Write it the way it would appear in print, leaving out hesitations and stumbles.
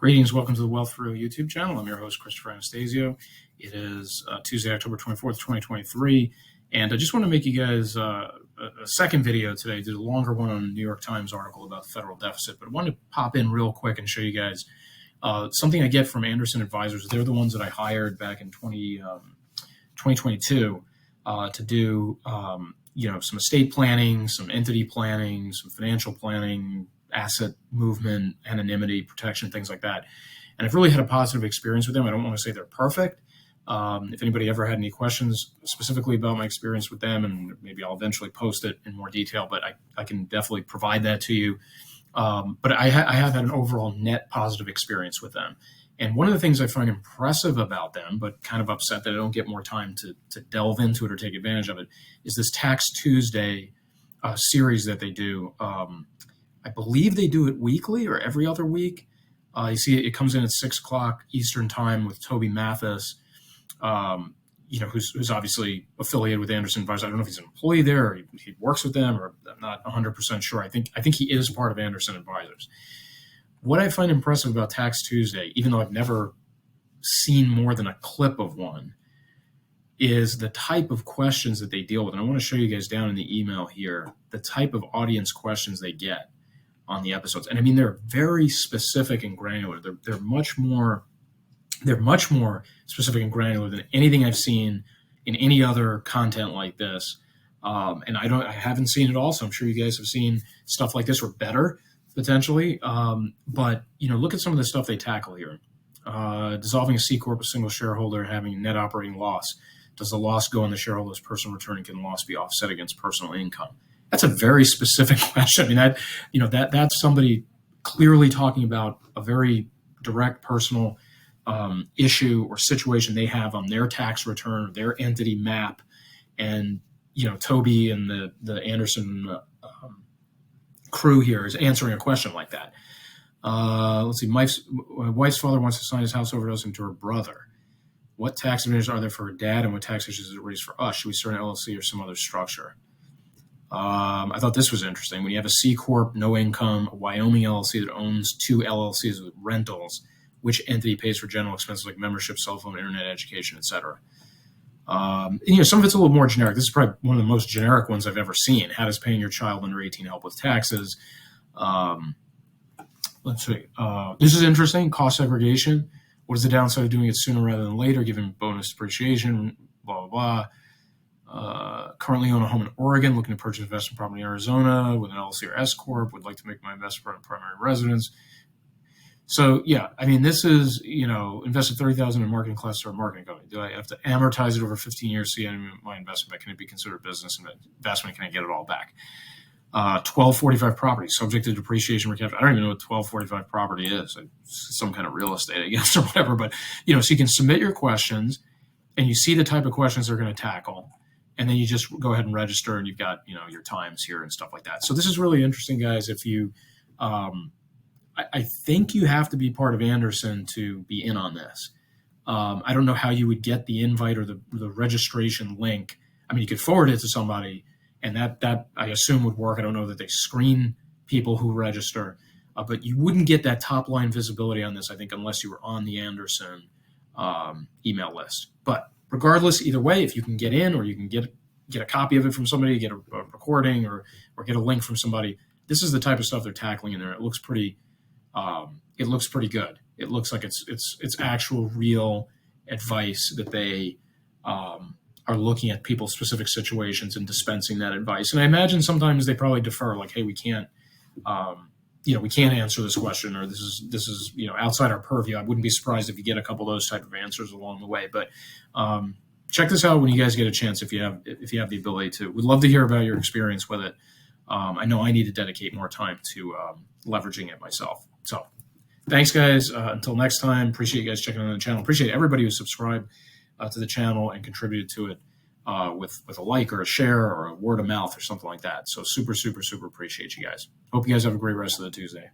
Greetings, welcome to the Wealth for Real YouTube channel. I'm your host, Christopher Anastasio. It is Tuesday, October 24th, 2023, and I just want to make you guys a second video today. I did a longer one on a New York Times article about the federal deficit, but I wanted to pop in real quick and show you guys something I get from Anderson Advisors. They're the ones that I hired back in 2022 to do some estate planning, some entity planning, some financial planning, asset movement, anonymity, protection, things like that. And I've really had a positive experience with them. I don't want to say they're perfect. If anybody ever had any questions specifically about my experience with them, and maybe I'll eventually post it in more detail, but I can definitely provide that to you. But I have had an overall net positive experience with them. And one of the things I find impressive about them, but kind of upset that I don't get more time to delve into it or take advantage of it, is this Tax Tuesday series that they do. I believe they do it weekly or every other week. You see it comes in at 6 o'clock Eastern time with Toby Mathis, who's obviously affiliated with Anderson Advisors. I don't know if he's an employee there or he works with them, or I'm not 100% sure. I think he is part of Anderson Advisors. What I find impressive about Tax Tuesday, even though I've never seen more than a clip of one, is the type of questions that they deal with. And I want to show you guys down in the email here the type of audience questions they get on the episodes. And I mean, they're very specific and granular. They're much more specific and granular than anything I've seen in any other content like this. And I haven't seen it all, so I'm sure you guys have seen stuff like this or better potentially. But look at some of the stuff they tackle here. Dissolving a C Corp, a single shareholder having a net operating loss. Does the loss go on the shareholder's personal return, and can the loss be offset against personal income? That's a very specific question. I mean, that's somebody clearly talking about a very direct personal issue or situation they have on their tax return or their entity map. And, Toby and the Anderson crew here is answering a question like that. Let's see. My wife's father wants to sign his house over to us and to her brother. What tax advantages are there for her dad, and what tax issues is it raised for us? Should we start an LLC or some other structure? I thought this was interesting. When you have a C Corp, no income, a Wyoming LLC that owns 2 LLCs with rentals, which entity pays for general expenses like membership, cell phone, internet, education, etc.? Some of it's a little more generic. This is probably one of the most generic ones I've ever seen. How does paying your child under 18 help with taxes? Let's see. This is interesting. Cost segregation. What is the downside of doing it sooner rather than later, given bonus depreciation, blah, blah, blah. Currently own a home in Oregon, looking to purchase investment property in Arizona with an LLC or S Corp, would like to make my investment primary residence. So yeah, I mean, this is, invested $30,000 in marketing class or marketing company. Do I have to amortize it over 15 years to see my investment back? Can it be considered business investment? Can I get it all back? 1245 property, subject to depreciation recapture. I don't even know what 1245 property is. It's some kind of real estate, I guess, or whatever. But, so you can submit your questions and you see the type of questions they're going to tackle. And then you just go ahead and register, and you've got, your times here and stuff like that. So this is really interesting, guys. If you, I think you have to be part of Anderson to be in on this. I don't know how you would get the invite or the registration link. I mean, you could forward it to somebody, and that I assume would work. I don't know that they screen people who register, but you wouldn't get that top line visibility on this, I think, unless you were on the Anderson email list. But regardless, either way, if you can get in, or you can get a copy of it from somebody, get a recording, or get a link from somebody, this is the type of stuff they're tackling in there. It looks pretty good. It looks like it's actual real advice that they are looking at people's specific situations and dispensing that advice. And I imagine sometimes they probably defer, like, hey, we can't answer this question, or this is outside our purview. I wouldn't be surprised if you get a couple of those type of answers along the way. But check this out when you guys get a chance, if you have the ability to. We'd love to hear about your experience with it. I know I need to dedicate more time to leveraging it myself. So thanks, guys. Until next time, appreciate you guys checking on the channel. Appreciate everybody who subscribed to the channel and contributed to it with a like or a share or a word of mouth or something like that. So super, super, super appreciate you guys. Hope you guys have a great rest of the Tuesday.